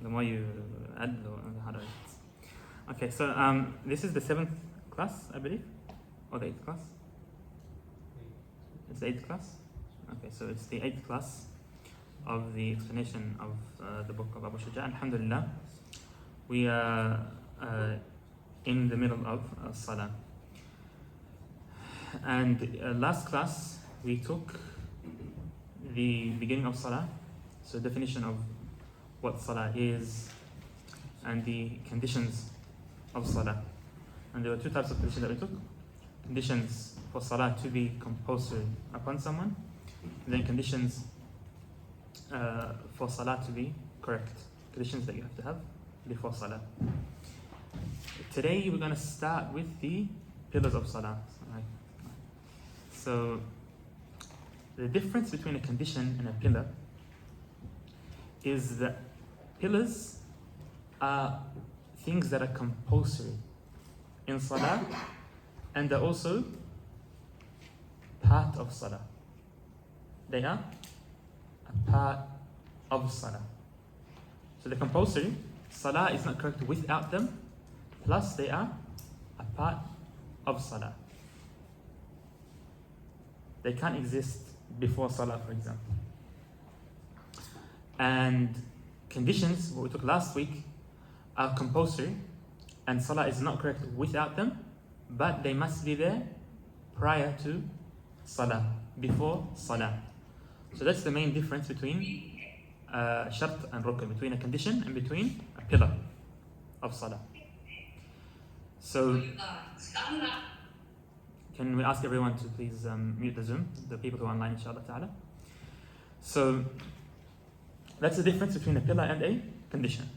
The more you add, the harder it is. Okay, so this is the 7th class, I believe, or the 8th class? It's the 8th class? Okay, so it's the 8th class of the explanation of the book of Abu Shujā. Alhamdulillah, we are in the middle of Salah. And last class, we took the beginning of Salah, so definition of what Salah is, and the conditions of Salah. And there were 2 types of conditions that we took. Conditions for Salah to be compulsory upon someone, and then conditions for Salah to be correct. Conditions that you have to have before Salah. Today we're going to start with the pillars of Salah. So the difference between a condition and a pillar is that pillars are things that are compulsory in Salah, and they're also part of Salah. They are a part of Salah. So the compulsory, Salah is not correct without them, plus they are a part of Salah. They can't exist before Salah, for example. And conditions, what we took last week, are compulsory, and Salah is not correct without them, but they must be there prior to Salah, before Salah. So that's the main difference between Shart and Rukn, between a condition and between a pillar of Salah. So, can we ask everyone to please mute the Zoom, the people who are online, inshallah ta'ala. So, that's the difference between a pillar and a condition.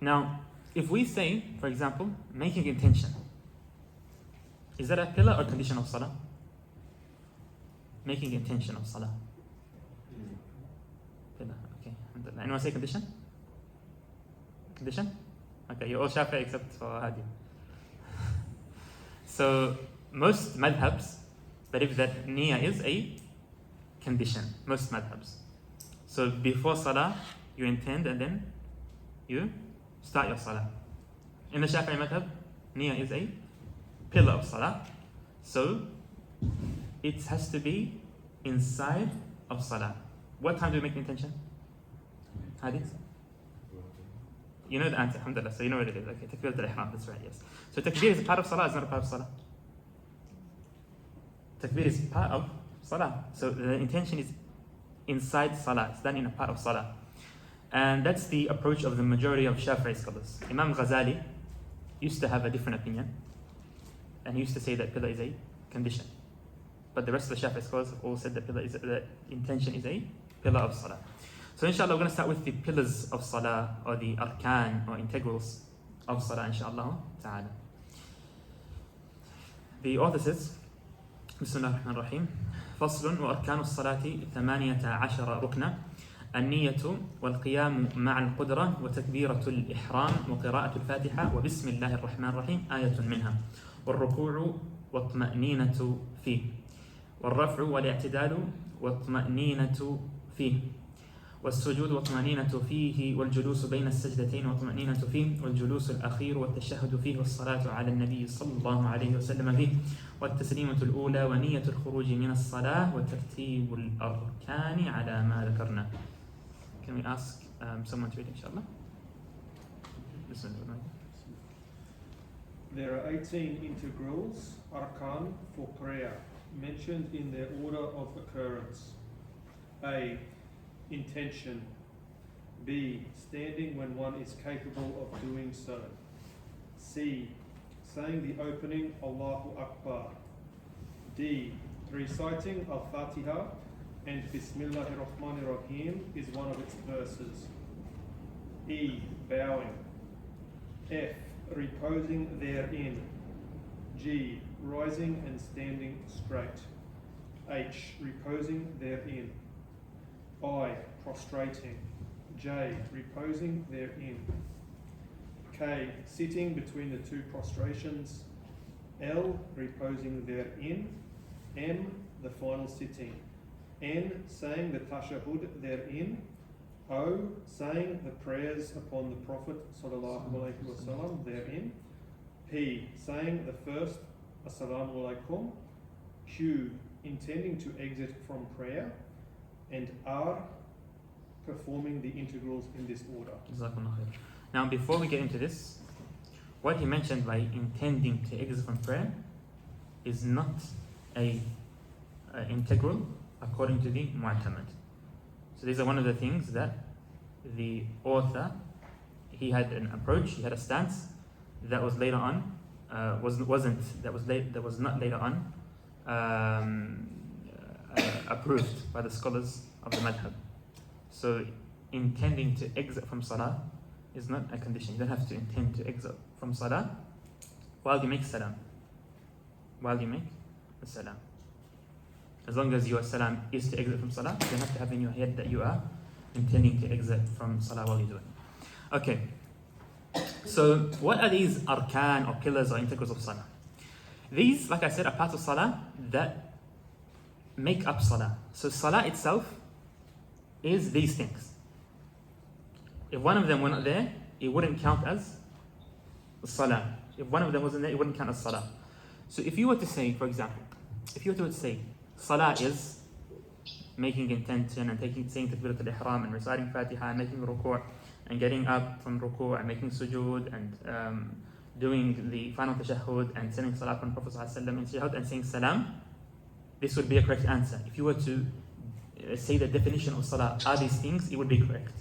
Now, if we say, for example, making intention, is that a pillar or condition of Salah? Making intention of Salah. Pillar, okay. Anyone say condition? Condition? Okay, you're all Shafi'i except for Hadi. So, most madhabs believe that niyyah is a condition. Most madhabs. So before Salah, you intend and then you start your Salah. In the Shafi'i madhab, niyyah is a pillar of Salah. So it has to be inside of Salah. What time do we make the intention? Hadith? You know the answer, alhamdulillah, so you know what it is. Okay, Takbeer al-Ihram, that's right, yes. So Takbeer is a part of Salah, it's not a part of Salah. Takbeer is part of Salah. So the intention is inside Salah, it's done in a part of Salah. And that's the approach of the majority of Shafi'i scholars. Imam Ghazali used to have a different opinion, and he used to say that pillar is a condition. But the rest of the Shafi'i scholars have all said that the intention is a pillar of Salah. So inshallah we're going to start with the pillars of Salah, or the Arkan, or integrals of Salah, inshallah ta'ala. The author says, Bismillah ar-Rahman ar-Rahim, فصل وأركان الصلاة 18 ركنا النية والقيام مع القدرة وتكبيرة الإحرام وقراءة الفاتحة وبسم الله الرحمن الرحيم آية منها والركوع والطمأنينة فيه والرفع والاعتدال والطمأنينة فيه والسجود والطمأنينة فيه والجلوس بين السجدتين والطمأنينة فيه والجلوس الأخير والتشهد فيه والصلاة على النبي صلى الله عليه وسلم فيه والتسليمة الأولى ونية الخروج من الصلاة وترتيب الأركان على ما ذكرنا. Can we ask someone to read, inshallah? There are 18 integrals, Arkan, for prayer, mentioned in their order of occurrence. A. Intention. B. Standing when one is capable of doing so. C. Saying the opening Allahu Akbar. D. Reciting Al-Fatihah and Bismillahir-Rahmanir-Rahim is one of its verses. E. Bowing. F. Reposing therein. G. Rising and standing straight. H. Reposing therein. I. Prostrating. J. Reposing therein. K. Sitting between the two prostrations. L. Reposing therein. M. The final sitting. N. Saying the tashahhud therein. O. Saying the prayers upon the Prophet sallallahu alaihi wasallam therein. P. Saying the first Assalamu alaikum. Q. Intending to exit from prayer. And R. Performing the integrals in this order. Now, before we get into this, what he mentioned by intending to exit from prayer is not a integral according to the Mu'tamad. So these are one of the things that the author, he had an approach, he had a stance that was later on was not later on approved by the scholars of the madhab. So intending to exit from salah is not a condition. You don't have to intend to exit from salah while you make salam. While you make the salam. As long as your salam is to exit from salah, you don't have to have in your head that you are intending to exit from salah while you're doing it. Okay. So what are these arkan or pillars or integrals of salah? These, like I said, are parts of salah that make up salah. So salah itself is these things. If one of them were not there, it wouldn't count as salah. If one of them wasn't there, it wouldn't count as salah. So if you were to say, for example, if you were to say salah is making intention and saying Takbeer al-Ihram and reciting Fatihah and making Ruku' and getting up from Ruku' and making sujood and doing the final tashahhud and sending salah on Prophet ﷺ and tashahhud and saying salam, this would be a correct answer. If you were to say the definition of salah are these things, it would be correct.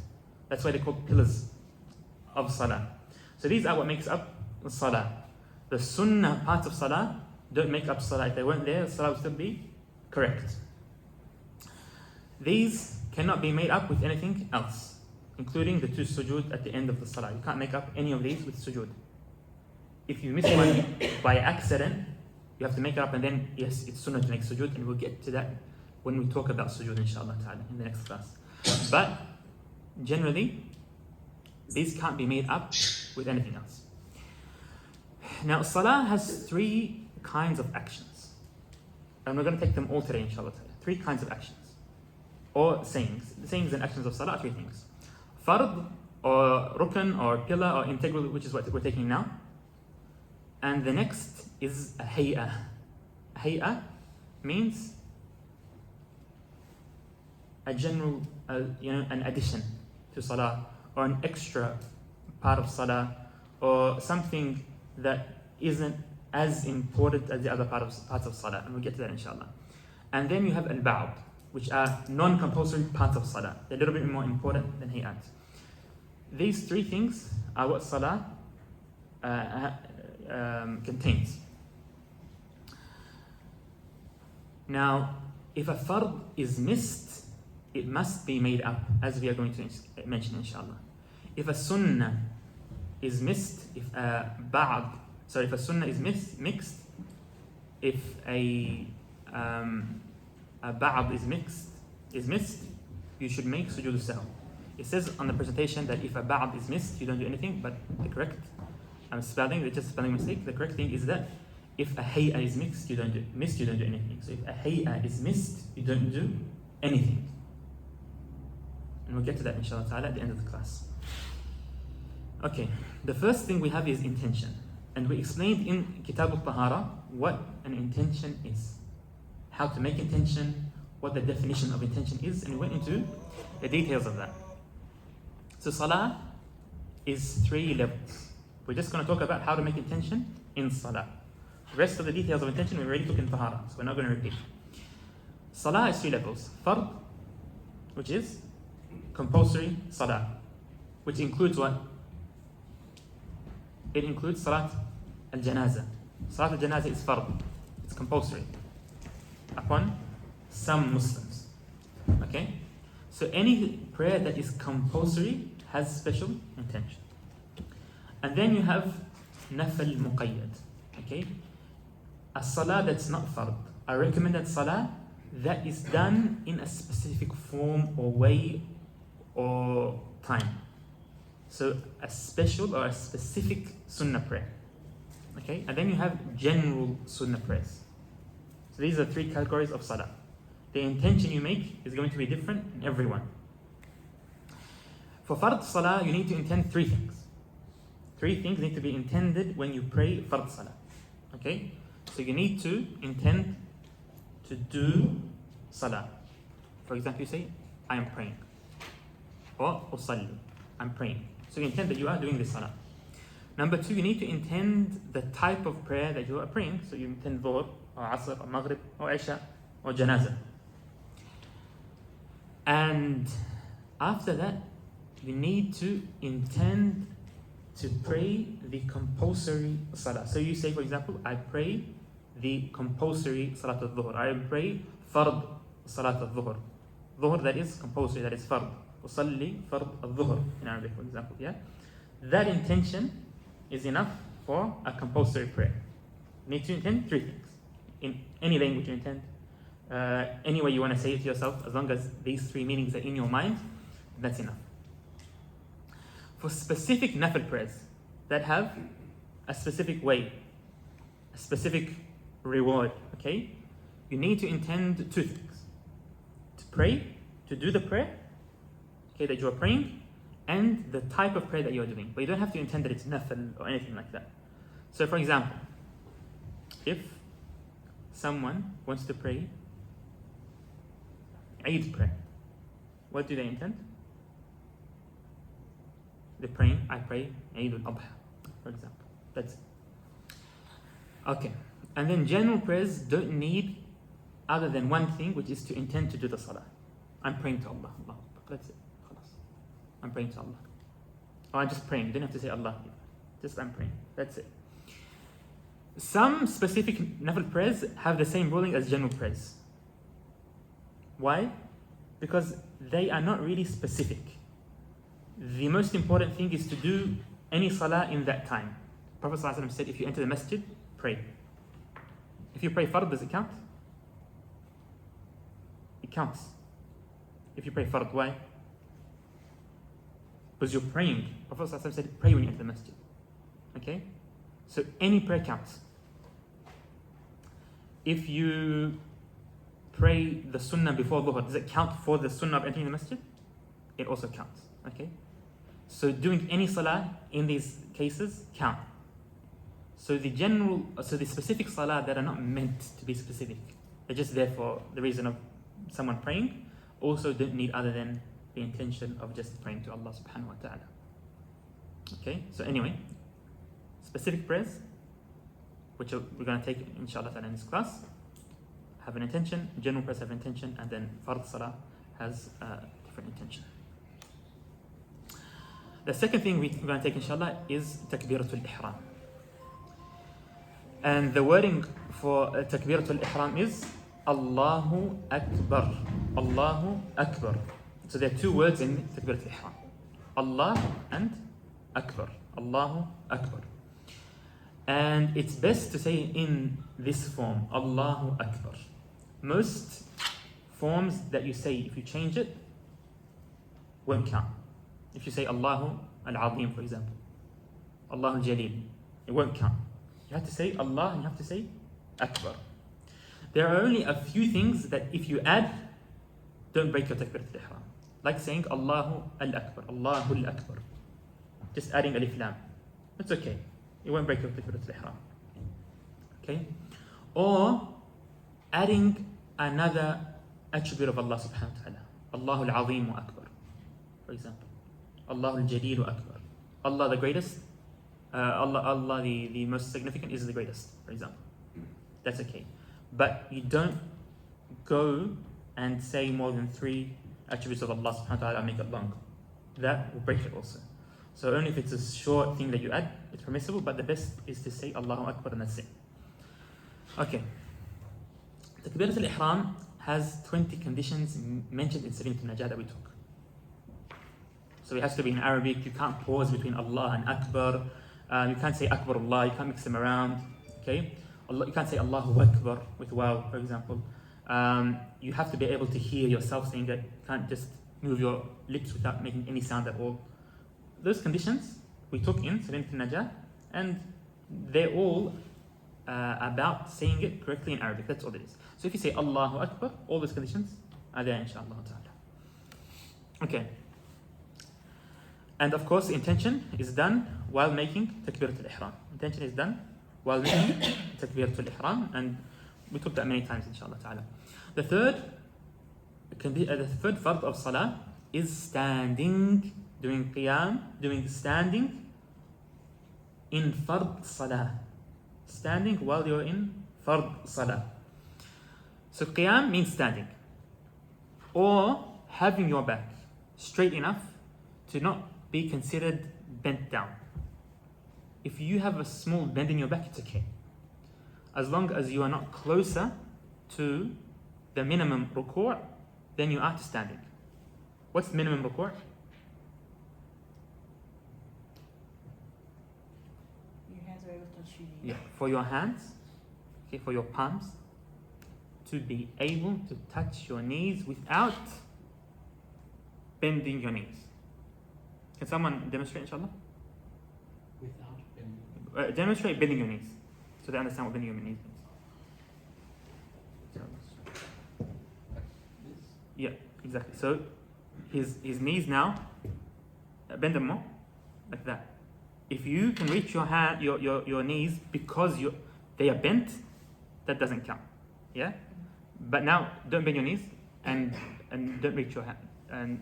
That's why they're called pillars of salah. So these are what makes up salah. The sunnah parts of salah don't make up salah. If they weren't there, salah would still be correct. These cannot be made up with anything else, including the two sujood at the end of the salah. You can't make up any of these with sujood. If you miss one by accident, you have to make it up, and then yes, it's sunnah to make sujood, and we'll get to that when we talk about sujood inshallah ta'ala in the next class. But generally, these can't be made up with anything else. Now, salah has three kinds of actions, and we're going to take them all today inshallah ta'ala. Three kinds of actions, or sayings. The sayings and actions of salah are three things: fard, or rukn, or pillar, or integral, which is what we're taking now. And the next is a hayyah. Hayyah means a general, an addition to salah, or an extra part of salah, or something that isn't as important as the other parts of salah, and we'll get to that inshallah. And then you have al-ba'd, which are non-compulsory parts of salah. They're a little bit more important than hayyat. These three things are what salah contains. Now, if a fard is missed, it must be made up, as we are going to mention inshallah. If a sunnah is missed, if a sunnah is mixed, if a ba'd is missed, you should make sujood al-sahw. It says on the presentation that if a ba'd is missed, you don't do anything, but the correct spelling, it's just a spelling mistake. The correct thing is that if a hayyah is mixed, you don't do anything. So if a hayyah is missed, you don't do anything. And we'll get to that inshallah ta'ala at the end of the class. Okay, the first thing we have is intention. And we explained in Kitab al-Tahara what an intention is, how to make intention, what the definition of intention is, and we went into the details of that. So salah is 3 levels. We're just going to talk about how to make intention in salah. The rest of the details of intention we already took in tahara, so we're not going to repeat. Salah is 3 levels. Fard, which is compulsory salah, which includes what? It includes salat al-janazah. Salat al-janazah is fard. It's compulsory upon some Muslims. Okay? So any prayer that is compulsory has special intention. And then you have nafal muqayyad. Okay? A salah that's not fard. A recommended salah that is done in a specific form or way or time. So a special or a specific sunnah prayer. Okay? And then you have general sunnah prayers. So these are 3 categories of salah. The intention you make is going to be different in everyone. For fard salah, you need to intend three things. Three things need to be intended when you pray fard salah. Okay? So you need to intend to do salah. For example, you say, I am praying. Or usalli, I'm praying. So you intend that you are doing this salah. Number two, you need to intend the type of prayer that you are praying. So you intend dhuhr, or asr, or maghrib, or isha, or janazah. And after that, you need to intend to pray the compulsory salah. So you say, for example, I pray the compulsory salat al-dhuhr. I pray fard salat al-dhuhr. Dhuhr, that is compulsory, that is fard. Usalli fard al-dhuhr in Arabic, for example. Yeah, that intention is enough for a compulsory prayer. You need to intend three things. In any language you intend, any way you want to say it to yourself, as long as these three meanings are in your mind, that's enough. For specific nafil prayers that have a specific way, a specific reward, okay, you need to intend two things. To pray, to do the prayer, okay, that you are praying, and the type of prayer that you are doing. But you don't have to intend that it's nafil or anything like that. So for example, if someone wants to pray Eid prayer, what do they intend? They're praying, I pray Eid al-Adha, for example. That's it. Okay. And then general prayers don't need other than one thing, which is to intend to do the salah. I'm praying to Allah. Allah. That's it. I'm praying to Allah. Or I'm just praying. You don't have to say Allah. Just I'm praying. That's it. Some specific nafil prayers have the same ruling as general prayers. Why? Because they are not really specific. The most important thing is to do any salah in that time. Prophet ﷺ said, if you enter the masjid, pray. If you pray fard, does it count? It counts. If you pray fard, why? Because you're praying. Prophet ﷺ said, pray when you enter the masjid. Okay? So any prayer counts. If you pray the sunnah before dhuhr, does it count for the sunnah of entering the masjid? It also counts. Okay? So doing any salah in these cases count. So the specific salah that are not meant to be specific, they're just there for the reason of someone praying, also don't need other than the intention of just praying to Allah subhanahu wa ta'ala. Okay, so anyway, specific prayers, which we're going to take inshallah ta'ala in this class, have an intention, general prayers have an intention, and then fard salah has a different intention. The second thing we're going to take inshallah is takbiratul ihram. And the wording for takbiratul ihram is Allahu Akbar. Allahu Akbar. So there are two words in takbiratul ihram. Allah and Akbar. Allahu Akbar. And it's best to say in this form, Allahu Akbar. Most forms that you say, if you change it, won't count. If you say Allahu Al-Azim, for example, Allahu Al-Jalil, it won't count. You have to say Allah and you have to say Akbar. There are only a few things that if you add, don't break your takbiratul ihram. Like saying Allahu Al-Akbar, Allahu Al-Akbar. Just adding alif lam. That's okay. It won't break your takbiratul ihram. Okay? Or adding another attribute of Allah subhanahu wa ta'ala. Allahu Al-Azim wa Akbar, for example. Allahu Al-Jalil wa Akbar. Allah the greatest, Allah the most significant is the greatest, for example. That's okay. But you don't go and say more than 3 attributes of Allah subhanahu wa ta'ala and make it long. That will break it also. So only if it's a short thing that you add, it's permissible, but the best is to say Allahu Akbar and that's it. Okay. Takbiratul ihram has 20 conditions mentioned in Salim al-Najah that we took. So it has to be in Arabic. You can't pause between Allah and Akbar. You can't say Akbar Allah. You can't mix them around. Okay? You can't say Allahu Akbar with waw, for example. You have to be able to hear yourself saying that. You can't just move your lips without making any sound at all. Those conditions we took in Salim al-Najah, and they're all about saying it correctly in Arabic. That's all it is. So if you say Allahu Akbar, all those conditions are there inshallah ta'ala. Okay. And of course, intention is done while making takbirat al-ihram. Intention is done while making takbirat al-ihram, and we took that many times, inshallah ta'ala. The third fard of salah is standing, doing qiyam, doing standing in fard salah. Standing while you're in fard salah. So qiyam means standing, or having your back straight enough to not be considered bent down. If you have a small bend in your back, it's okay, as long as you are not closer to the minimum ruku', then you are to standing. What's the minimum ruku'? Your hands are able to touch your knees. Yeah, for your hands, okay, for your palms, to be able to touch your knees without bending your knees. Can someone demonstrate, inshallah? Without bending. Demonstrate bending your knees, so they understand what bending your knees means. This? Yeah, exactly. So his knees now, bend them more, like that. If you can reach your knees because they are bent, that doesn't count. Yeah? But now don't bend your knees and don't reach your hand and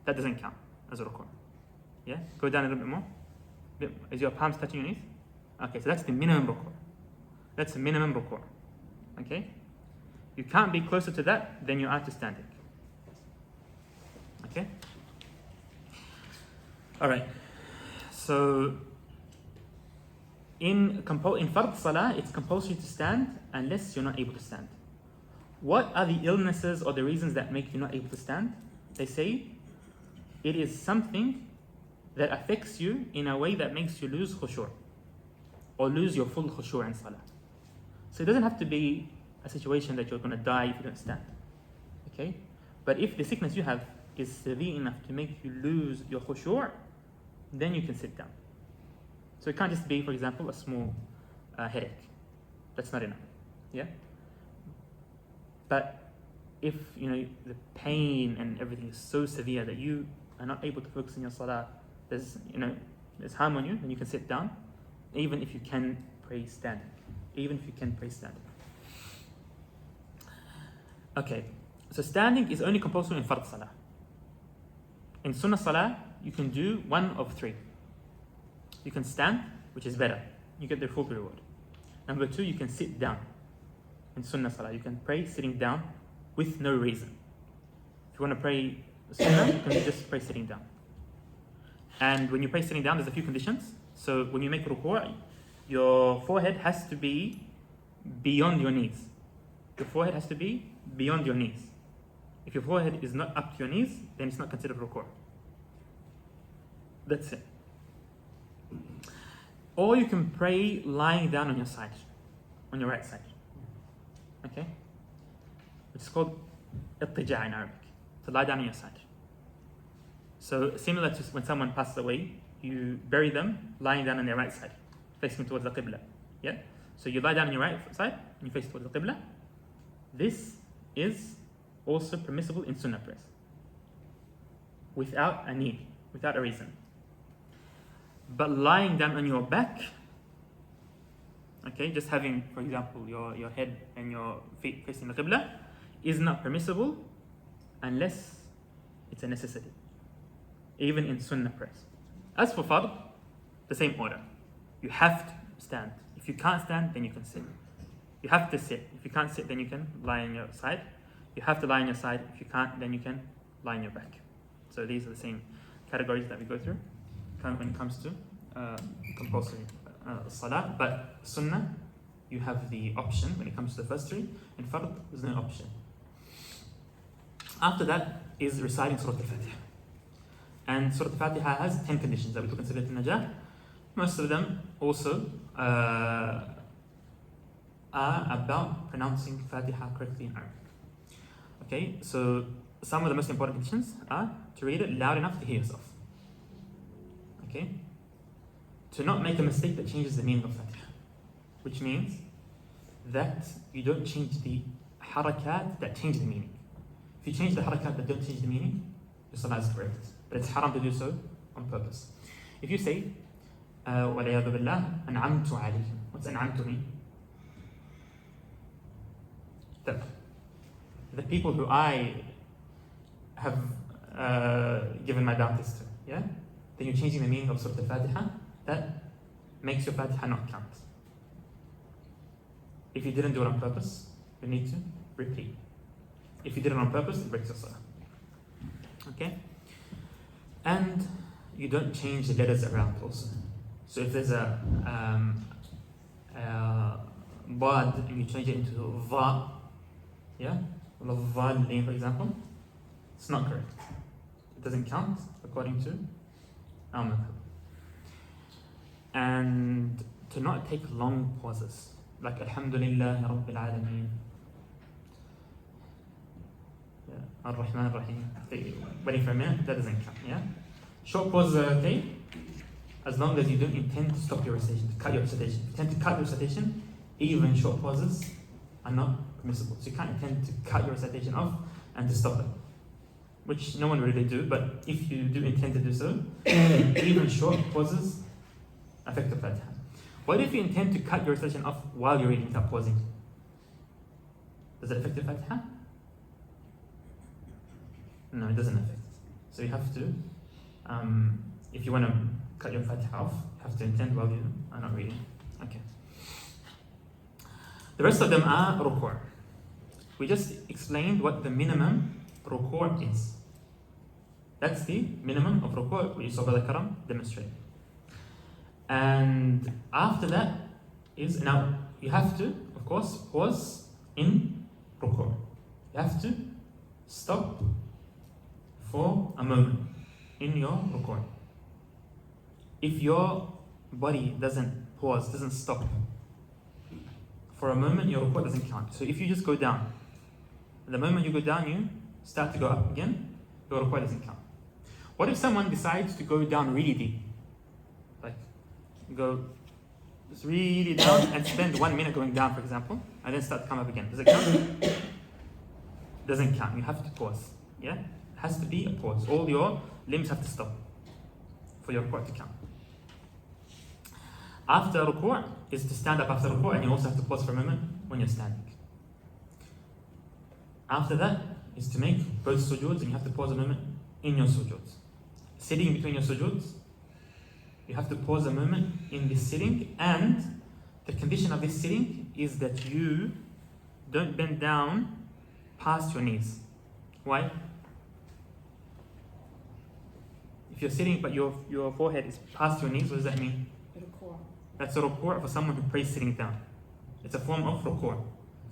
that doesn't count as a ruku'. Yeah? Go down a little bit more. Is your palms touching your knees? Okay, so that's the minimum ruku'. That's the minimum ruku'. Okay? You can't be closer to that than you are to standing. Okay? Alright. So in fard salah, it's compulsory to stand unless you're not able to stand. What are the illnesses or the reasons that make you not able to stand? They say it is something that affects you in a way that makes you lose khushu' or lose your full khushu' in salah. So it doesn't have to be a situation that you're going to die if you don't stand. Okay? But if the sickness you have is severe enough to make you lose your khushu', then you can sit down. So it can't just be, for example, a small headache. That's not enough. Yeah? But if the pain and everything is so severe that you are not able to focus on your salah, there's harm on you, then you can sit down, even if you can pray standing. Even if you can pray standing. Okay, so standing is only compulsory in fard salah. In sunnah salah, you can do one of three. You can stand, which is better. You get the full reward. Number two, you can sit down. In sunnah salah, you can pray sitting down with no reason. If you want to pray sunnah, you can just pray sitting down. And when you pray sitting down, there's a few conditions. So when you make ruku', your forehead has to be beyond your knees. Your forehead has to be beyond your knees. If your forehead is not up to your knees, then it's not considered ruku'. That's it. Or you can pray lying down on your side, on your right side. Okay? It's called ittija' in Arabic, to lie down on your side. So similar to when someone passes away, you bury them lying down on their right side, facing towards the qibla. Yeah? So you lie down on your right side, and you face towards the qibla. This is also permissible in sunnah prayers, without a need, without a reason. But lying down on your back, okay, just having, for example, your head and your feet facing the qibla, is not permissible unless it's a necessity, even in sunnah prayers. As for fard, the same order. You have to stand. If you can't stand, then you can sit. You have to sit. If you can't sit, then you can lie on your side. You have to lie on your side. If you can't, then you can lie on your back. So these are the same categories that we go through when it comes to compulsory salah. But sunnah, you have the option when it comes to the first three, and fard, there's no option. After that is reciting Surah Al-Fatihah. And Surah Al-Fatihah has 10 conditions that we took in Surah Al-Najah. Most of them also are about pronouncing Fatihah correctly in Arabic. Okay, so some of the most important conditions are to read it loud enough to hear yourself. Okay? To not make a mistake that changes the meaning of Fatihah. Which means that you don't change the harakat that change the meaning. If you change the harakat that don't change the meaning, your salah is correct. but it's haram to do so on purpose. If you say, وَلَيَذُ بِاللَّهِ أَنْعَمْتُ عَلَيْهِمْ, what's أَنْعَمْتُ mean? The people who I have given my bounties to, yeah? Then you're changing the meaning of Surah Al-Fatihah. That makes your Fatihah not count. If you didn't do it on purpose, you need to repeat. If you did it on purpose, it breaks your salah. Okay? And you don't change the letters around also. So if there's a Baad and you change it into Va, yeah? Valin, for example, it's not correct. It doesn't count according to our method. And to not take long pauses, like Alhamdulillah Rabbil Alameen, Ar-Rahman Ar-Rahim, waiting for a minute, that doesn't count, yeah? Short pauses are okay, as long as you don't intend to stop your recitation, to cut your recitation. If you intend to cut your recitation, even short pauses are not permissible. So you can't intend to cut your recitation off and to stop it, which no one really do, but if you do intend to do so, even short pauses affect the Fatihah. What if you intend to cut your recitation off while you're reading without pausing? Does it affect the Fatihah? No, it doesn't affect it. So you have to, if you want to cut your Fatihah off, you have to intend while you are not reading. Okay. The rest of them are Ruku'. We just explained what the minimum Ruku' is. That's the minimum of Ruku' which you saw Brother Karam demonstrate. And after that is, now you have to, of course, pause in Ruku'. You have to stop for a moment in your Ruku'. If your body doesn't pause, doesn't stop for a moment, your Ruku' doesn't count. So if you just go down, the moment you go down, you start to go up again, your Ruku' doesn't count. What if someone decides to go down really deep? Like, go just really down and spend 1 minute going down, for example, and then start to come up again. Does it count? Doesn't count. You have to pause. Yeah? It has to be a pause. All your limbs have to stop for your Ruku' to count. After Ruku' is to stand up after Ruku', and you also have to pause for a moment when you're standing. After that is to make both sujoods, and you have to pause a moment in your sujoods. Sitting between your sujoods, you have to pause a moment in this sitting, and the condition of this sitting is that you don't bend down past your knees. Why? If you're sitting but your forehead is past your knees, what does that mean? Ruku'. That's a ruku' for someone who prays sitting down. It's a form of ruku'.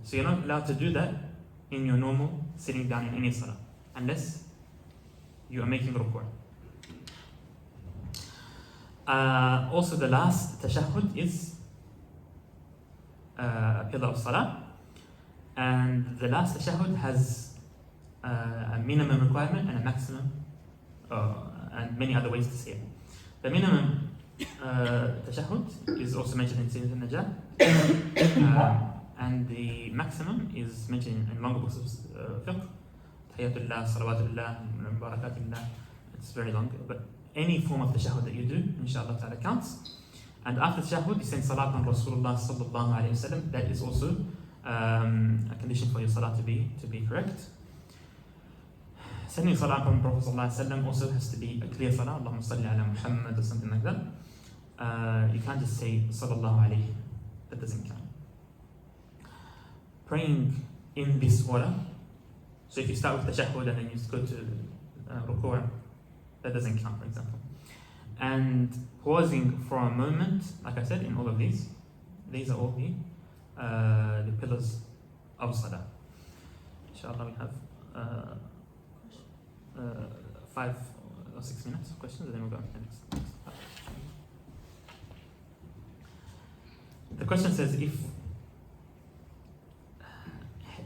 So you're not allowed to do that in your normal sitting down in any salah, unless you are making ruku'. Also, the last tashahhud is a pillar of salah, and the last tashahhud has a minimum requirement and a maximum, and many other ways to say it. The minimum tashahhud is also mentioned in Sunnah Najah, and the maximum is mentioned in longer books of fiqh. Tahiyatullah, salawatullah, barakatullah. It's very long, but any form of tashahhud that you do, inshallah ta'ala, counts. And after tashahhud, you send salat on Rasulullah sallallahu alayhi wa sallam. That is also a condition for your salah to be correct. Sending salat on Prophet sallallahu alayhi wa sallam also has to be a clear salah, Allahumma salli ala Muhammad or something like that. You can't just say sallallahu alayhi. That doesn't count. Praying in this order. So if you start with tashahhud and then you go to ruku', that doesn't count, for example. And pausing for a moment, like I said, in all of these are all the pillars of salah. Inshallah, we have 5 or 6 minutes of questions, and then we'll go on to the next part. The question says,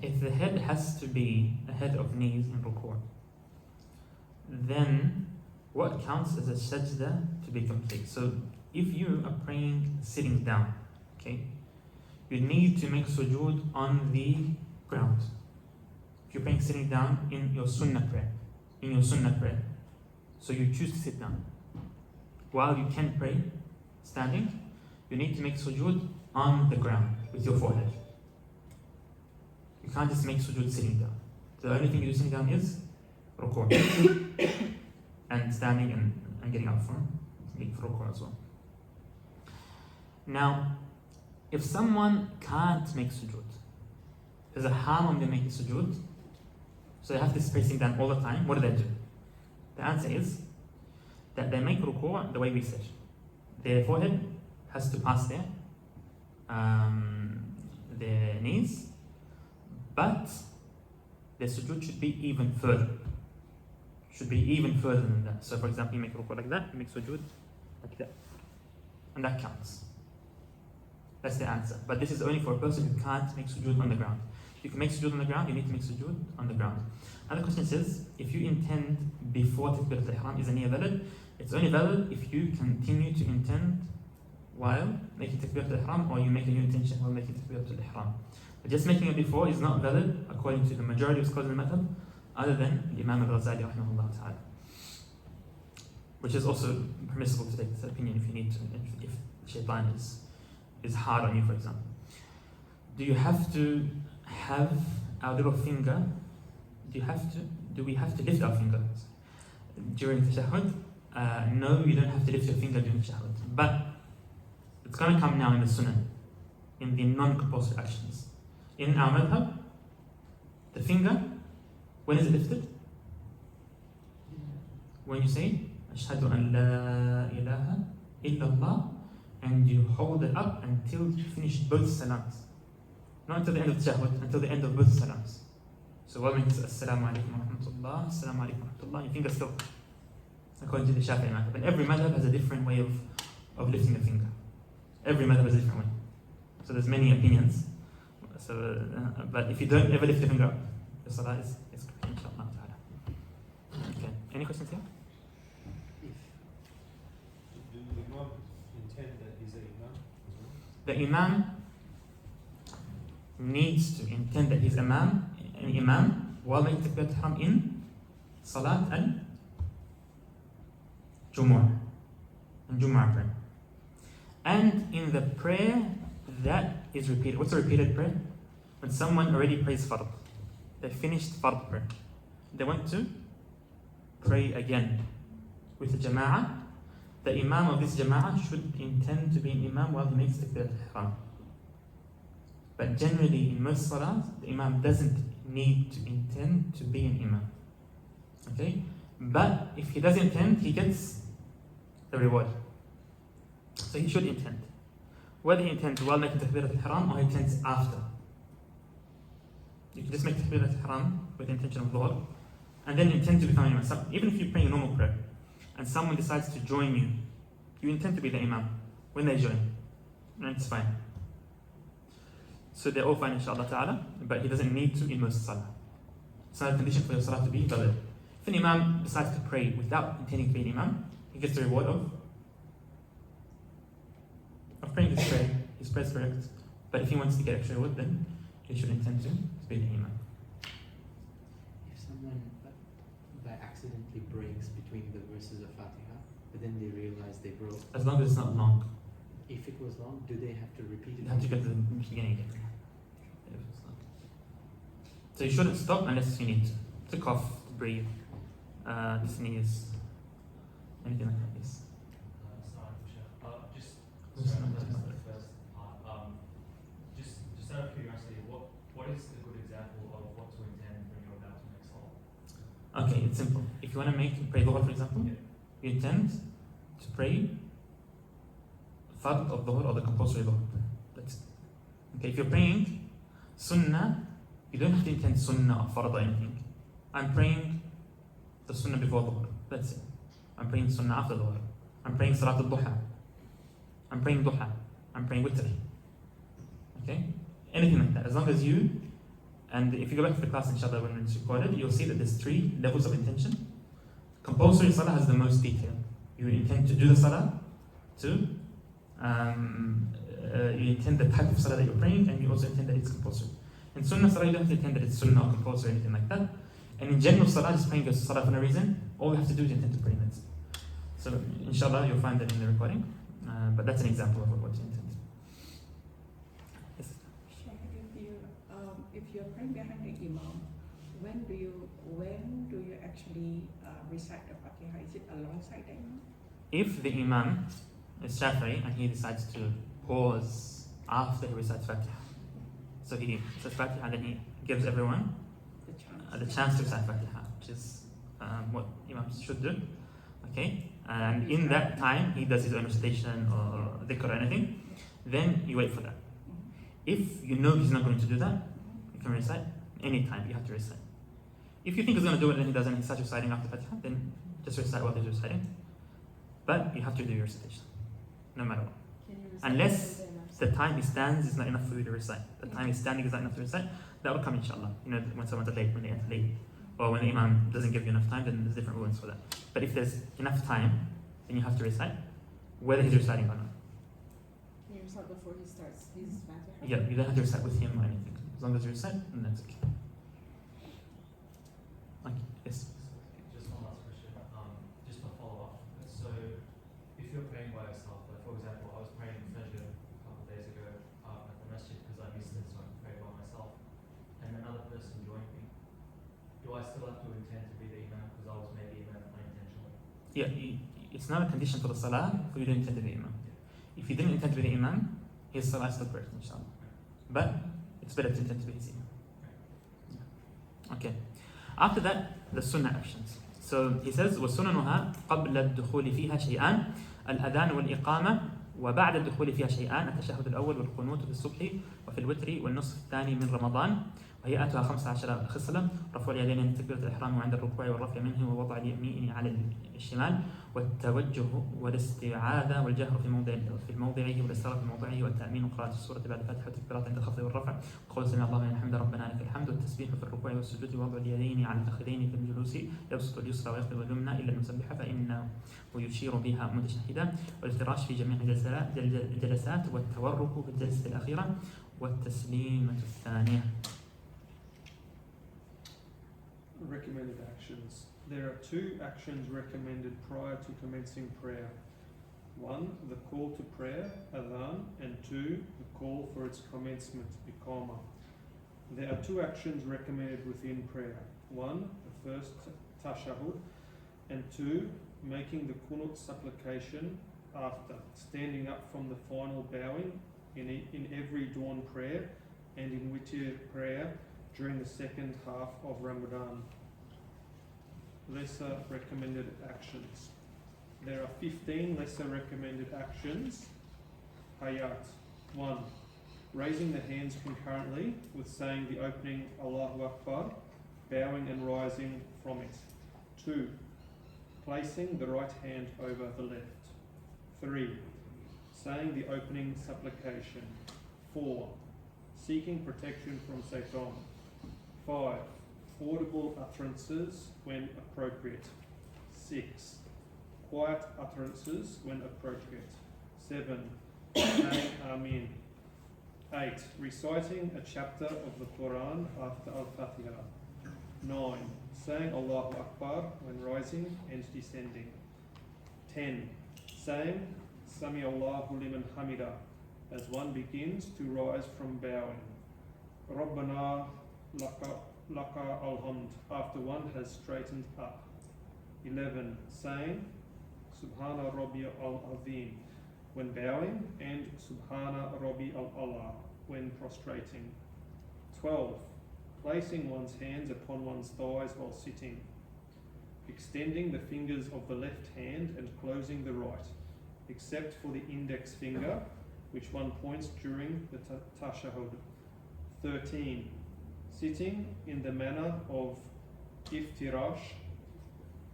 if the head has to be ahead of knees in ruku', then what counts as a sajda to be complete? So if you are praying sitting down, okay, you need to make sujood on the ground. If you're praying sitting down in your sunnah prayer, so you choose to sit down. While you can pray standing, you need to make sujood on the ground with your forehead. You can't just make sujood sitting down. The only thing you do sitting down is ruku and standing and getting up for ruku as well. Now, if someone can't make sujood, there's a harm on them making sujood, so they have this spacing down all the time, what do? The answer is that they make ruku the way we said. Their forehead has to pass their knees, but their sujood should be even further. Should be even further than that. So for example, you make ruku like that, you make sujood like that. And that counts. That's the answer. But this is only for a person who can't make sujood on the ground. If you can make sujood on the ground, you need to make sujood on the ground. Another question says, if you intend before Takbeer al-Ihram, is the niyyah valid? It's only valid if you continue to intend while making Takbeer al-Ihram, or you make a new intention while making Takbeer al-Ihram. But just making it before is not valid according to the majority of scholars in the madhab, other than the Imam al-Ghazali rahimahullah ta'ala. Which is also permissible to take this opinion if you need to, if shaitan is hard on you, for example. Do you have to have our little finger? Do we have to lift our fingers during tashahhud? No, you don't have to lift your finger during tashahhud. But it's going to come now in the sunnah, in the non-compulsory actions. In our madhab, the finger, when is it lifted? When you say, Ashhadu an la ilaha illallah, and you hold it up until you finish both salams. Not until the end of the tashahhud, until the end of both salams. So what means Assalamu alaikum wa rahmatullah, Assalamu alaikum wa rahmatullah, your finger still, according to the Shafi'i madhab. And every madhab has a different way of lifting the finger. Every madhab has a different way. So there's many opinions. So, but if you don't ever lift your finger up, the salah is correct, inshallah ta'ala. Okay, any questions here? Do the Imam intend that he's an Imam as well? The Imam needs to intend that he's an Imam while making Takbeer al-Ihram in Salat al-Jumu'ah, in Jumu'ah prayer. And in the prayer that is repeated. What's a repeated prayer? When someone already prays fard, they finished fard prayer, they want to pray again with the jama'ah. The Imam of this jama'ah should intend to be an Imam while he makes Takbeer al-Ihram. But generally in most salahs, the Imam doesn't need to intend to be an Imam. Okay? But if he does intend, he gets the reward. So he should intend. Whether he intends while making Takbeer al-Ihram or he intends after. You can just make Takbeer al-Ihram with the intention of Dhuhr and then intend to become an Imam. So even if you're praying a normal prayer and someone decides to join you, you intend to be the Imam when they join. And it's fine. So they're all fine, inshallah ta'ala, but he doesn't need to in most salah. It's not a condition for your salah to be valid. If an Imam decides to pray without intending to be an Imam, he gets the reward of praying his prayer. His prayer is correct. But if he wants to get extra reward, then he should intend to be the Imam. If someone by accidentally breaks between the verses of Fatihah, but then they realize they broke. As long as it's not long. If it was long, do they have to repeat it? You have to go to the beginning again. So you shouldn't stop unless you need to cough, to breathe, to sneeze, anything like that. Yes. Just out of curiosity, what is a good example of what to intend when you're about to make salah? Okay, it's simple. If you want to pray Dhuhr, for example, you intend to pray Fard of Dhuhr or the compulsory Dhuhr. That's it. Okay, if you're praying Sunnah, you don't have to intend Sunnah or Fard or anything. I'm praying the Sunnah before Dhuhr. That's it. I'm praying Sunnah after Dhuhr. I'm praying Salat al-Duha. I'm praying Duha. I'm praying Witr. Okay? Anything like that. As long as you, and if you go back to the class inshallah when it's recorded, you'll see that there's 3 levels of intention. Compulsory salah has the most detail. You intend to do the salah, you intend the type of salah that you're praying, and you also intend that it's compulsory. In Sunnah salah, you don't have to intend that it's Sunnah or compulsory or anything like that. And in general, Salah, just praying goes to Salah for no reason, all we have to do is intend to pray in it. So, inshallah, you'll find that in the recording. But that's an example of what you intend. Yes? Sheikh, if you're praying behind the Imam, when do you actually recite the Fatihah? Is it alongside the Imam? If the Imam is Shafi'i and he decides to pause after he recites Fatihah, so he says Fatihah and then he gives everyone the chance to recite Fatihah, which is what Imams should do. Okay? And in that time he does his own recitation or dhikr or anything, then you wait for that. If you know he's not going to do that, you can recite anytime, you have to recite. If you think he's going to do it and he doesn't, he starts reciting after Fatihah, then just recite what he's reciting. But you have to do your recitation, no matter what. Unless the time he stands is not enough for you to recite. The time he's standing is not enough to recite, that will come inshallah. You know, when someone's late, when they enter late, or when the Imam doesn't give you enough time, then there's different rulings for that. But if there's enough time, then you have to recite, whether he's reciting or not. Can you recite before he starts his Fatihah? Yeah, you don't have to recite with him or anything. As long as you recite, then that's okay. Okay, yes. Just one last question, just to follow up. So, if you're praying by yourself, like for example, I was praying Fajr a couple of days ago at the masjid because I missed it, so I prayed by myself, and another person joined me. Do I still have to intend to be the Imam because I was maybe Imam unintentionally? Yeah, it's not a condition for the Salah for you to intend to be the Imam. If you didn't intend to be the Imam, his Salah is still correct, inshallah. But it's better to intend to be his Imam. Yeah. Okay. After that, the Sunnah actions. So he says, وَسُنَنُهَا قَبْلَ الدُّخُولِ فِيهَا شَيْئًان الأذان والإقامة وبعد الدخول فيها شيئان التشهد الأول والقنوت في الصبح وفي الوتر والنصف الثاني من رمضان وهيئتها 15 خصلة رفع اليدين عند تكبيرة الإحرام وعند الركوع والرفع منه ووضع اليمين على الشمال والتوجه والاستعاذة والجهر في موضعه والاستراحة في موضعه والتأمين وقراءة السورة بعد الفاتحة والتكبيرات عند الخفض والرفع وقول سمع الله لمن حمده ربنا لك الحمد والتسبيح في الركوع والسجود ووضع اليدين على الفخذين في الجلوس يبسط اليسرى ويقبض اليمنى إلا المسبحة فإنه يشير بها متشهدا والافتراش في جميع الجلسات والتورك في الجلسة الأخيرة والتسليمة الثانية. Recommended actions. There are two actions recommended prior to commencing prayer. One, the call to prayer, adhan, and two, the call for its commencement, iqama. There are two actions recommended within prayer. One, the first tashahud, and two, making the qunut supplication after, standing up from the final bowing in every dawn prayer and in witr prayer during the second half of Ramadan. Lesser recommended actions. There are 15 lesser recommended actions. Hayat. 1. Raising the hands concurrently with saying the opening Allahu Akbar, bowing and rising from it. 2. Placing the right hand over the left. 3. Saying the opening supplication. 4. Seeking protection from Satan. 5. Audible utterances when appropriate. 6. Quiet utterances when appropriate. 7. Saying Amin. 8. Reciting a chapter of the Quran after Al-Fatihah. 9. Saying Allahu Akbar when rising and descending. 10. Saying Sami Allahu liman hamida as one begins to rise from bowing. Rabbana laka alhamd after one has straightened up. 11. Saying Subhana Rabbi al-Azim when bowing and Subhana Rabbi al-Allah when prostrating. 12. Placing one's hands upon one's thighs while sitting. Extending the fingers of the left hand and closing the right, except for the index finger, which one points during the tashahud. 13. Sitting in the manner of iftirash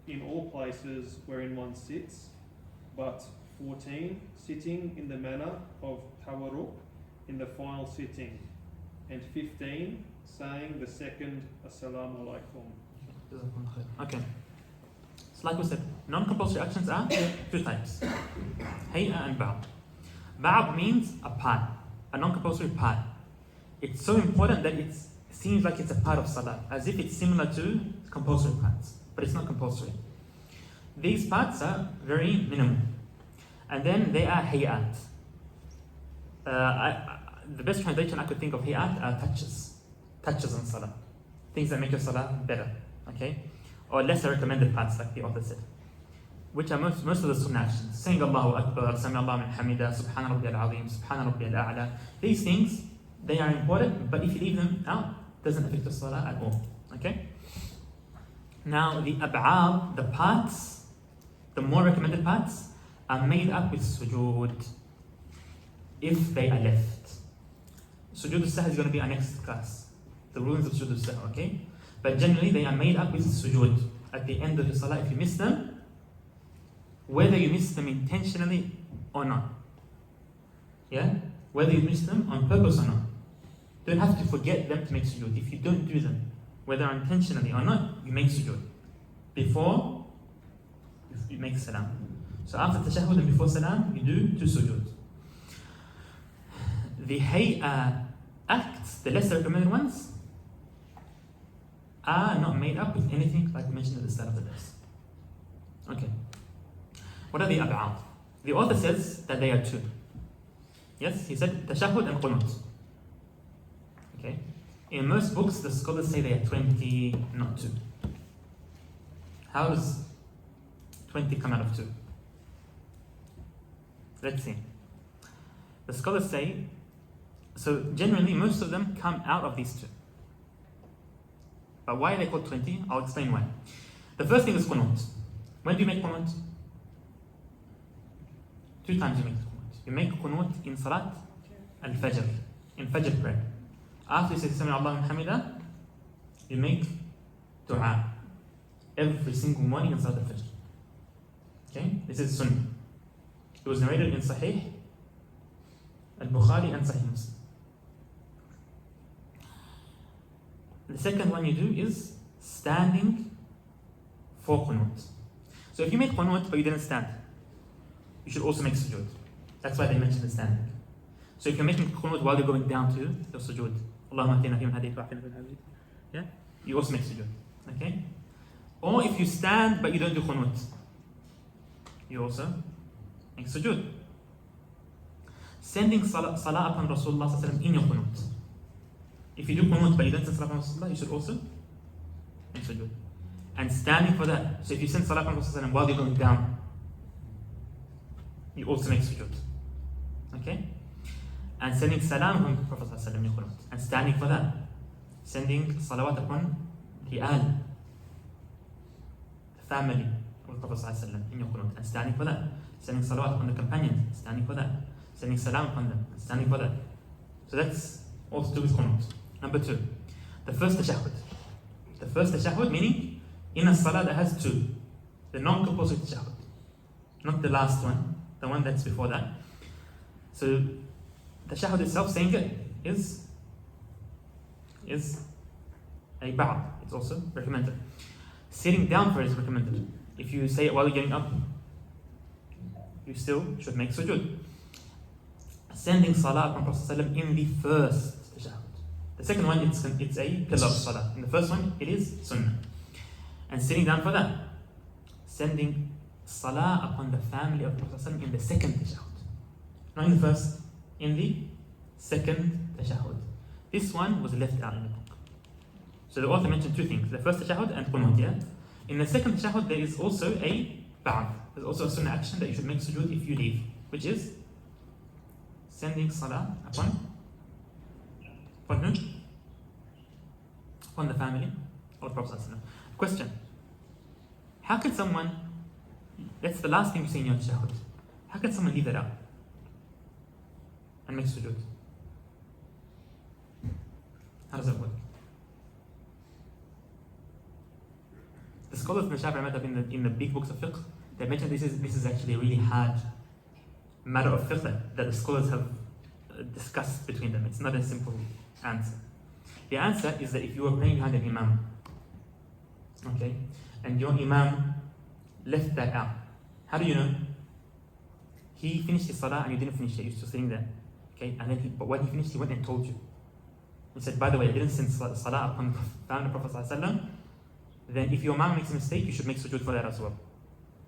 in all places wherein one sits, but 14. Sitting in the manner of tawarruk in the final sitting, and 15. Saying the second Assalamu alaikum. Okay. So like we said, non-compulsory actions are two types. Hay'ah and Ba'd. Ba'd means a part, a non-compulsory part. It's so important that it seems like it's a part of Salah, as if it's similar to compulsory parts, but it's not compulsory. These parts are very minimal. And then they are hayat. The best translation I could think of hayat are touches on salah. Things that make your salah better, okay? Or lesser recommended parts, like the author said. Which are most of the sunnah actions. Saying Allahu Akbar, Sami Allahu min Hamida, Subhana Rabbi al-Azim, Subhana Rabbi al-A'la. These things, they are important, but if you leave them out, it doesn't affect the salah at all, okay? Now the ab'ad, the parts, the more recommended parts, are made up with sujood if they are left. Sujood al-sahw is going to be our next class. The rulings of sujood al-sahw, okay? But generally they are made up with sujood at the end of the salah if you miss them, whether you miss them intentionally or not. Yeah? Whether you miss them on purpose or not. You don't have to forget them to make sujood. If you don't do them, whether intentionally or not, you make sujood before you make salam. So after tashahhud and before salam, you do 2 sujood. The hay'ah acts, the lesser recommended ones, are not made up with anything like we mentioned at the start of the verse. Okay. What are the ab'ad? The author says that they are 2. Yes, he said tashahhud and qunut. Okay. In most books, the scholars say they are 20, not 2. How does 20 come out of 2? Let's see. The scholars say, so generally most of them come out of these 2. But why are they called 20? I'll explain why. The first thing is qunut. When do you make qunut? 2 times you make qunut. You make qunut in salat al-fajr, in fajr prayer. After you say Sami Allahu min Hamida, you make dua every single morning in salat al-fajr. Okay? This is sunnah. It was narrated in Sahih al-Bukhari and Sahih Muslim. The second one you do is standing for qunut. So if you make qunut but you didn't stand, you should also make sujood. That's why they mentioned the standing. So if you're making qunut while you're going down to your sujood, Allahumma atina fi man hadayt wa afina fi man hadayt, yeah, you also make sujood. Okay? Or if you stand but you don't do qunut, you also make sujood. Sending salah upon Rasulullah sallallahu alaihi wasallam in your qunut. If you do qunut but you don't send salah upon Rasulullah, you should also make sujood. And standing for that. So if you send salah upon Rasulullah while you're going down, you also make sujood. Okay? And sending salam upon the Prophet sallallahu alaihi wasallam, and standing for that. Sending salawat upon the ahl, the family of the Prophet sallallahu alaihi wasallam in your qunut, and standing for that. Sending salawat upon the companions, standing for that. Sending salam upon them, and standing for that. So that's all to do with qunut. Number 2, the first tashahhud. The first tashahhud meaning in a salah that has 2. The non-compulsory tashahhud. Not the last one, the one that's before that. So tashahhud itself, saying it, is a ba'd. It's also recommended. Sitting down for it is recommended. If you say it while you're getting up, you still should make sujood. Sending salah upon Prophet ﷺ in the first tashahhud. The second one, it's a pillar of salah. In the first one, it is sunnah. And sitting down for that. Sending salah upon the family of Prophet ﷺ in the second tashahhud. Not in the first, in the second tashahhud. This one was left out in the book. So the author mentioned 2 things. The first tashahhud and qunut, yeah? In the second tashahhud, there is also a ba'd. There's also a sunnah action that you should make sujood if you leave, which is sending salah upon who? Upon the family of the Prophet ﷺ. Question: how can someone, that's the last thing you say in your tashahhud, how can someone leave that out and make sujood? How does that work? The scholars in the Shafi'i madhab in the big books of fiqh, they mentioned this is actually a really hard matter of fiqh that the scholars have discussed between them. It's not a simple answer. The answer is that if you were praying behind an imam, okay, and your imam left that out, how do you know? He finished his salah and you didn't finish it, you're still sitting there, okay, and then but when he finished, he went and told you. He said, by the way, I didn't send salah upon the Prophet ﷺ then if your Imam makes a mistake, you should make sujood for that as well.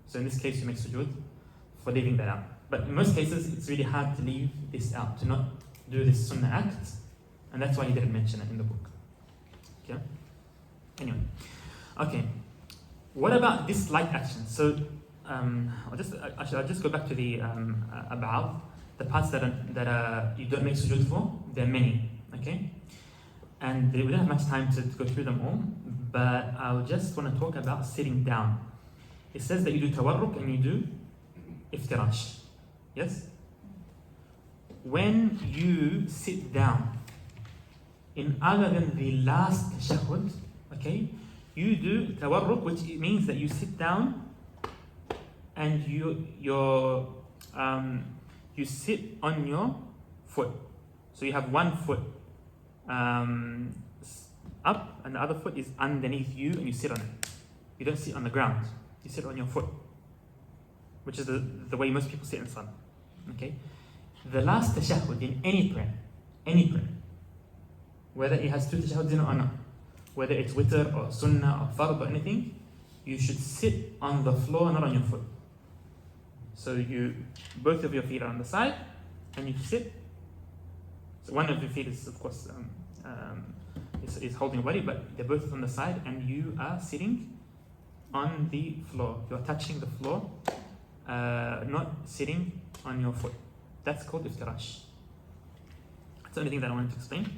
So in this case, you make sujood for leaving that out. But in most cases, it's really hard to leave this out, to not do this sunnah act, and that's why he didn't mention it in the book. Okay? Anyway. Okay. What about disliked actions? So, I'll just go back to the ab'ad, the parts that you don't make sujood for. There are many, okay? And we don't have much time to go through them all, but I just want to talk about sitting down. It says that you do tawarruk and you do iftirash. Yes? When you sit down, in other than the last tashahhud, okay, you do tawarruk, which means that you sit down and you sit on your foot. So you have one foot up and the other foot is underneath you and you sit on it. You don't sit on the ground, you sit on your foot, which is the way most people sit in salah. Okay? The last tashahhud in any prayer, whether it has two tashahhuds in it or not, whether it's witr or sunnah or fard or anything, you should sit on the floor, not on your foot. So both of your feet are on the side and you sit. So one of your feet is, of course, is holding your body, but they're both on the side and you are sitting on the floor. You're touching the floor, not sitting on your foot. That's called iftirash. That's the only thing that I wanted to explain.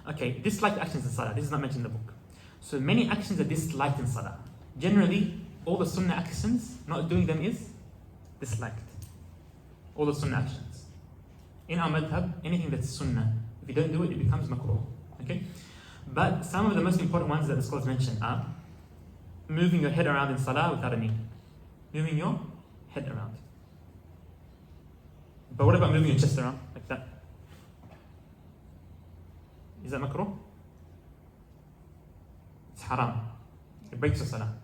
Okay, disliked actions in salah. This is not mentioned in the book. So many actions are disliked in salah. Generally, all the sunnah actions, not doing them is disliked. All the sunnah actions. In our madhab, anything that's sunnah, if you don't do it, it becomes makruh. Okay? But some of the most important ones that the scholars mention are moving your head around in salah without a need. Moving your head around. But what about moving your chest around like that? Is that makruh? It's haram. It breaks your salah.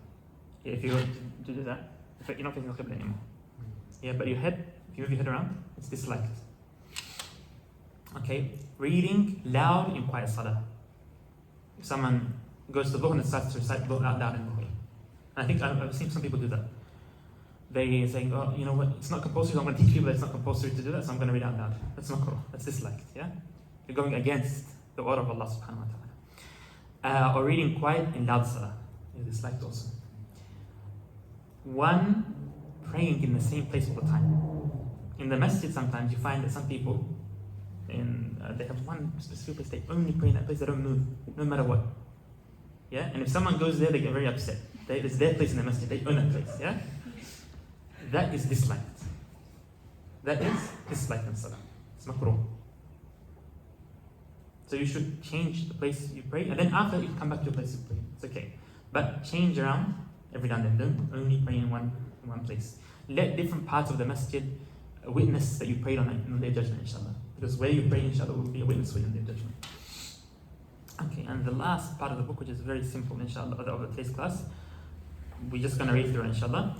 If you were to do that, you're not facing the qibla anymore. Yeah, but your head, if you move your head around, it's disliked. Okay, reading loud in quiet salah. If someone goes to dhuhr and starts to recite dhuhr out loud in dhuhr. And I think I've seen some people do that. They saying, oh, you know what, it's not compulsory, so I'm going to teach people that it's not compulsory to do that, so I'm going to read out loud. That's makruh, that's disliked, yeah? You're going against the order of Allah subhanahu wa ta'ala. Or reading quiet in loud salah is disliked also. One, praying in the same place all the time. In the masjid sometimes you find that some people, they have one specific place, they only pray in that place, they don't move, no matter what. Yeah? And if someone goes there, they get very upset. It's their place in the masjid, they own that place, yeah? That is disliked. That is disliked in salah. It's makruh. So you should change the place you pray, and then after you come back to your place you pray. It's okay. But change around every now and then. Don't only pray in one place. Let different parts of the masjid witness that you prayed on their judgment, inshallah. Because where you pray, inshallah, will be a witness for you in their judgment. Okay, and the last part of the book, which is very simple, inshallah, of today's class, we're just going to read through it, inshallah.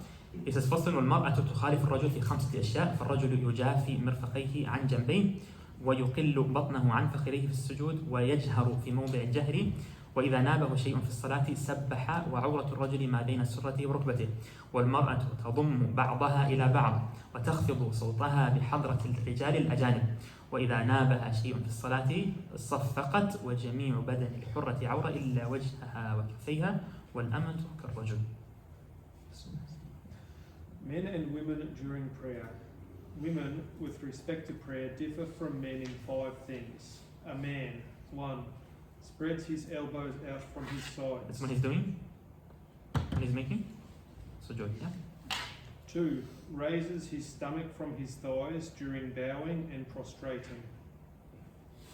It says, فصل والمرأة تخالف الرجل في 5 أشياء فالرجل يجافي مرفقيه عن جنبيه ويقل بطنه عن فخذيه في السجود ويجهر في موضع الجهر وإذا نابه شيء في الصلاة سبح وعورة الرجل ما بين سرته وركبته والمرأة تضم بعضها إلى بعض وتخفض صوتها بحضرة الرجال الأجانب وإذا نابها شيء في الصلاة صفقت وجميع بدن الحرة عورة إلا وجهها وكفيها والأمة كالرجل. Men and women during prayer. Women, with respect to prayer, differ from men in 5 things. A man, 1, spreads his elbows out from his sides. That's what he's doing? What he's making? Sujood, yeah? 2, raises his stomach from his thighs during bowing and prostrating.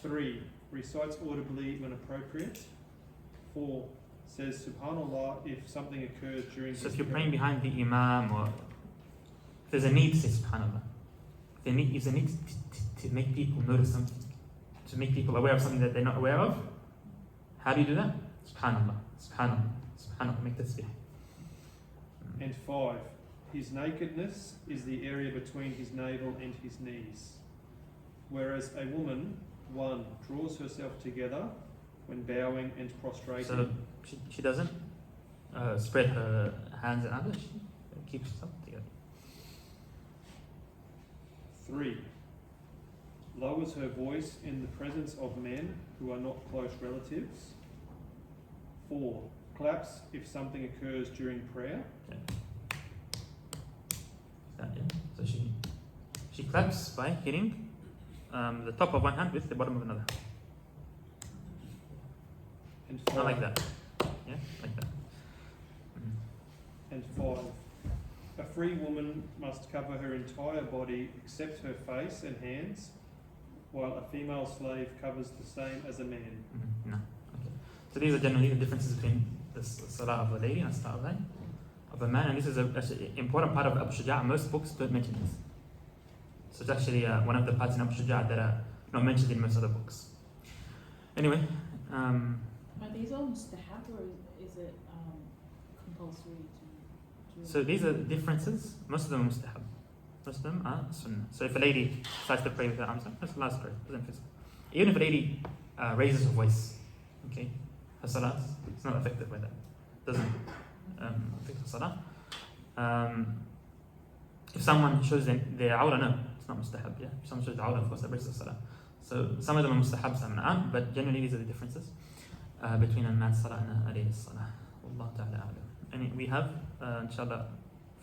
3, recites audibly when appropriate. 4, says Subhanallah if something occurs during So if you're praying behind the Imam or if there's a need, say Subhanallah. If there's a need to make people notice something, to make people aware of something that they're not aware of, how do you do that? Subhanallah, Subhanallah, Subhanallah, make tasbih. And 5, his nakedness is the area between his navel and his knees. Whereas a woman, 1, draws herself together when bowing and prostrating. So she doesn't? spread her hands out. She keeps herself together. 3. Lowers her voice in the presence of men who are not close relatives. 4. Claps if something occurs during prayer. Okay. Yeah. So she claps by hitting the top of one hand with the bottom of another. And Not 5. like that. Yeah, like that. And 5. A free woman must cover her entire body except her face and hands, while a female slave covers the same as a man. No. Okay. So these are generally the differences between the salah of a lady and the salah of a man, and this is an important part of Abu Shujā. Most books don't mention this. So it's actually one of the parts in Abu Shujā that are not mentioned in most other books. Anyway, Are these all mustahab or is it compulsory to so these are differences. Most of them are mustahab. Most of them are sunnah. So if a lady decides to pray with her arms up, that's last prayer. Doesn't fit. Even if a lady raises her voice, okay, her salah is not affected by that. Doesn't affect her salah. If someone shows their awrah, no, it's not mustahab. Yeah, if someone shows their awrah, of course, that breaks the salah. So some of them are mustahab, some aren't. But generally, these are the differences between a man's salah and a lady's salah. Wallahu ta'ala a'lam. And we have, inshallah,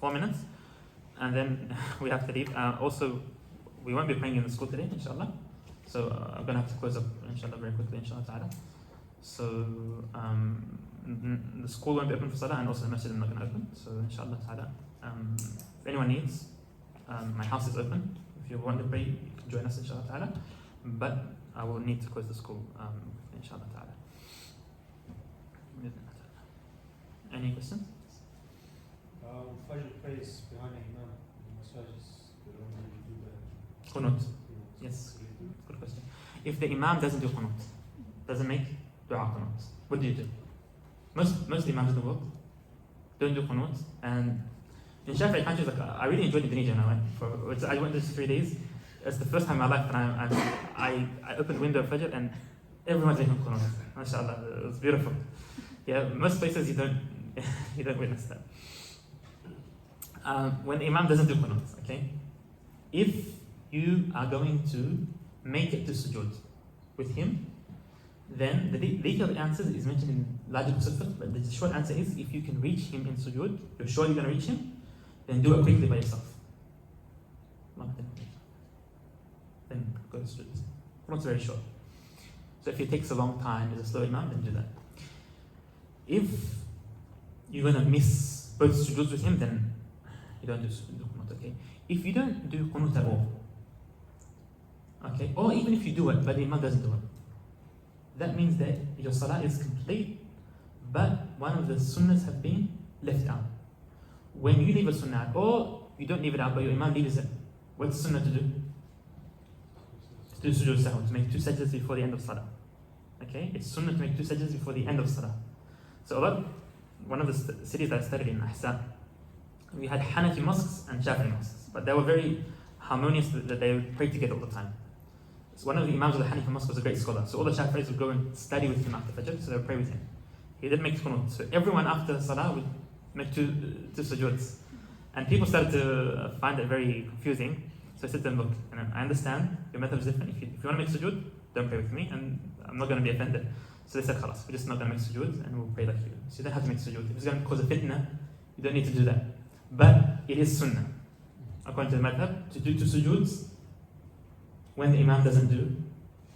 4 minutes. And then we have to leave. Also, we won't be praying in the school today, inshallah. So I'm going to have to close up, inshallah, very quickly, inshallah ta'ala. So the school won't be open for salah, and also the masjid is not going to open. So inshallah ta'ala, if anyone needs, my house is open. If you want to pray, you can join us, inshallah ta'ala. But I will need to close the school, inshallah ta'ala. Any questions? Fajr prays behind the Imam in massages, they don't really do that. Qunut. Yes, good question. If the Imam doesn't do qunut, doesn't make dua qunut, what do you do? Most Imams in the world don't do qunut. And in Shafi'i countries, like, I really enjoyed Indonesia when I went there 3 days. It's the first time in my life that I opened the window of Fajr and everyone's making qunut. MashaAllah, it was beautiful. Yeah, most places you don't witness that. When the Imam doesn't do qunut, okay? If you are going to make it to sujood with him, then the detailed answer is mentioned in larger books of fiqh, but the short answer is if you can reach him in sujood, you're sure you're going to reach him, then do it quickly by yourself. Then go to sujood. Qunut's very short. So if it takes a long time, as a slow Imam, then do that. If you're going to miss both sujoods with him, then you don't do qunut, okay? If you don't do qunut at all, okay, or even if you do it, but the Imam doesn't do it, that means that your salah is complete, but one of the sunnahs have been left out. When you leave a sunnah out, or you don't leave it out, but your Imam leaves it, what's sunnah to do? To do sujood sahw, to make 2 sajdas before the end of salah. Okay, it's sunnah to make 2 sajdas before the end of salah. So one of the cities that I studied in, Ahsan, we had Hanafi mosques and Shafi'i mosques, but they were very harmonious, that they would pray together all the time. So one of the Imams of the Hanafi mosque was a great scholar, so all the Shafi'is would go and study with him after Fajr, so they would pray with him. He didn't make qunut, so everyone after Salah would make two sujoods. And people started to find it very confusing, so I said to them, look, I understand, your method is different, if you want to make sujood, don't pray with me, and I'm not going to be offended. So they said, khalas, we're just not going to make sujood, and we'll pray like you. So you don't have to make sujood. If it's going to cause a fitna, you don't need to do that. But it is sunnah, according to the madhab, to do 2 sujoods when the Imam doesn't do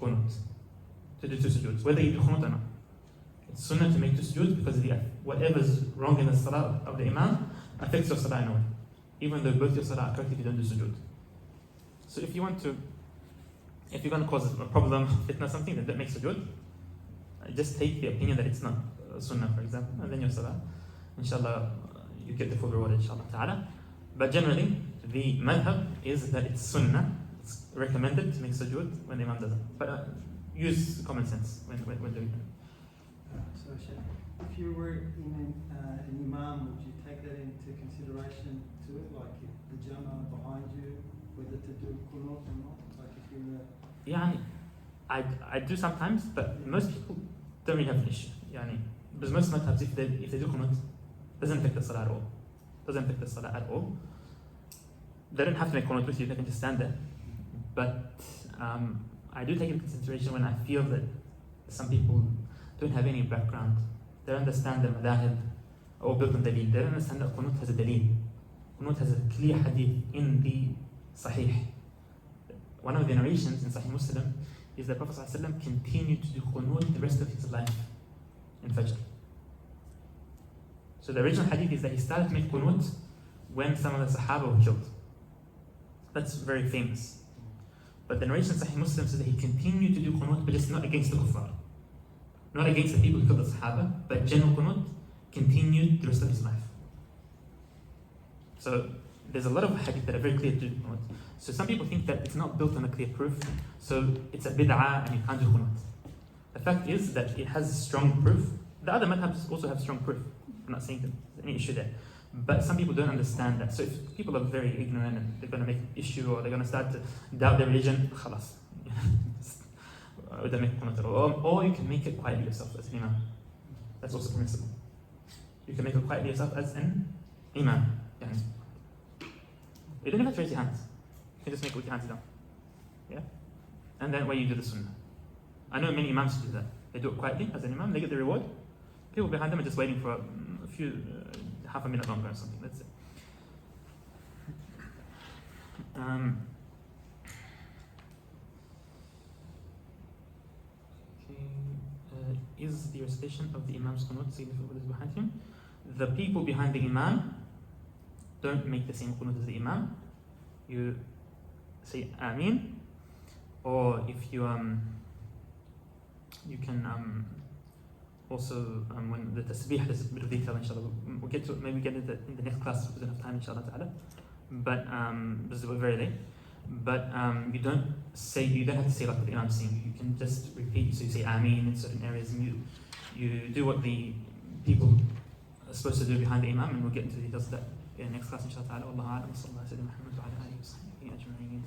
qunut. To do 2 sujoods, whether you do qunut or not. It's sunnah to make 2 sujoods because whatever's wrong in the salah of the Imam affects your salah in a way. Even though both your salah are correct if you don't do sujood. So if you're going to cause a problem, fitna, something, then don't make sujood. Just take the opinion that it's not sunnah, for example, and then your salah, inshallah, you get the full reward, inshallah ta'ala. But generally, the madhab is that it's sunnah, it's recommended to make sujood when the Imam doesn't. But use common sense when doing that. So, Sheikh, if you were in an Imam, would you take that into consideration to it, like if the Jama behind you, whether to do qunut or not? Like if you were... Yeah, I do sometimes, but most people don't really have an issue. Because most madhabs, if they do qunut, Doesn't affect the salah at all. Doesn't affect the salah at all. They don't have to make qunut with you, they can just stand there. But I do take into consideration when I feel that some people don't have any background. They don't understand the madahib or built on dalil. They don't understand that qunut has a dalil. Qunut has a clear hadith in the Sahih. One of the narrations in Sahih Muslim is that Prophet ﷺ continued to do qunut the rest of his life in Fajr. So the original hadith is that he started to make qunut when some of the Sahaba were killed. That's very famous. But the narration in Sahih Muslim says that he continued to do qunut, but just not against the kuffar. Not against the people who killed the Sahaba, but general qunut continued the rest of his life. So there's a lot of hadith that are very clear to do qunut. So some people think that it's not built on a clear proof, so it's a bid'ah and you can't do qunut. The fact is that it has strong proof. The other madhabs also have strong proof. I'm not saying that there's any issue there. But some people don't understand that. So if people are very ignorant and they're going to make an issue or they're going to start to doubt their religion, khalas. Or you can make it quietly yourself as an imam. That's also permissible. You can make it quietly yourself as an imam. You don't even have to raise your hands. You can just make it with your hands down. Yeah? And then when you do the sunnah. I know many imams do that. They do it quietly as an imam, they get the reward. People behind them are just waiting for a few, half a minute longer or something. That's it. Is the recitation of the imam's qunut significant what is behind him? The people behind the imam don't make the same qunut as the imam. You say Ameen, or if you you can also when the tasbih, there's a bit of detail inshallah. We'll get to it, maybe get into in the next class if we don't have time inshallah ta'ala. But this is very late. But you don't have to say like the imam saying. You can just repeat. So you say Ameen in certain areas, and you do what the people are supposed to do behind the imam, and we'll get into the details of that in the next class inshallah ta'ala. Wallahu a'lam. Sallallahu alaihi wa sallam.